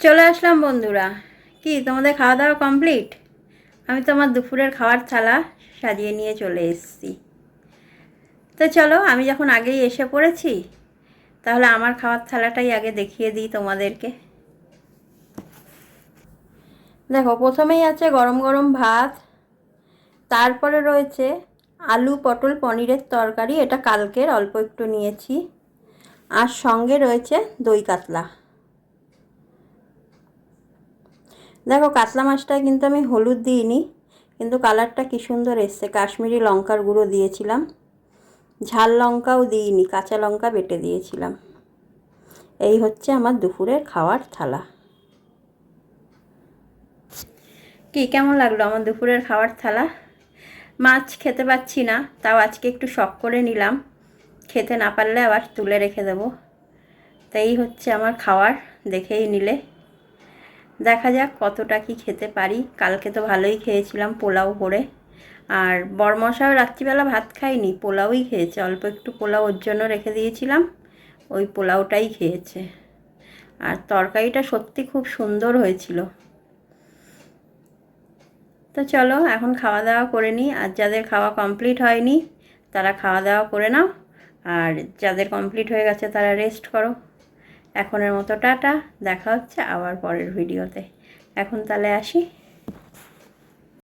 চলে আসলাম বন্ধুরা। কি তোমাদের খাওয়া দাওয়া কমপ্লিট? আমি তো আমার দুপুরের খাওয়ার থালা সাজিয়ে নিয়ে চলে এসেছি। তো চলো, আমি যখন আগেই এসে পড়েছি তাহলে আমার খাওয়ার থালাটাই আগে দেখিয়ে দিই তোমাদেরকে। দেখো, প্রথমেই আছে গরম গরম ভাত, তারপরে রয়েছে আলু পটল পনিরের তরকারি, এটা কালকের অল্প একটু নিয়েছি, আর সঙ্গে রয়েছে দই কাতলা। দেখো, কাতলা মাছটায় কিন্তু আমি হলুদ দিইনি, কিন্তু কালারটা কি সুন্দর এসছে। কাশ্মীরি লঙ্কার গুঁড়ো দিয়েছিলাম, ঝাল লঙ্কাও দিইনি, কাঁচা লঙ্কা বেটে দিয়েছিলাম। এই হচ্ছে আমার দুপুরের খাওয়ার থালা। কি কেমন লাগলো আমার দুপুরের খাওয়ার থালা? মাছ খেতে পাচ্ছি না, তাও আজকে একটু শখ করে নিলাম, খেতে না পারলে আবার তুলে রেখে দেবো। তাই এই হচ্ছে আমার খাওয়ার, দেখেই নিলে। দেখা যাক কতটা কি খেতে পারি। কালকে তো ভালোই খেয়েছিলাম পোলাও করে, আর বরমশাও রাত্রিবেলা ভাত খায়নি, পোলাওই খেয়েছে। অল্প একটু পোলাও ওর জন্য রেখে দিয়েছিলাম, ওই পোলাওটাই খেয়েছে। আর তরকারিটা সত্যি খুব সুন্দর হয়েছিল। তো চলো এখন খাওয়া দাওয়া করে নিই, আর যাদের খাওয়া কমপ্লিট হয়নি তারা খাওয়া দাওয়া করে নাও, আর যাদের কমপ্লিট হয়ে গেছে তারা রেস্ট করো। এখনের মতো টাটা, দেখা হচ্ছে আবার পরের ভিডিওতে। এখন তাহলে আসি।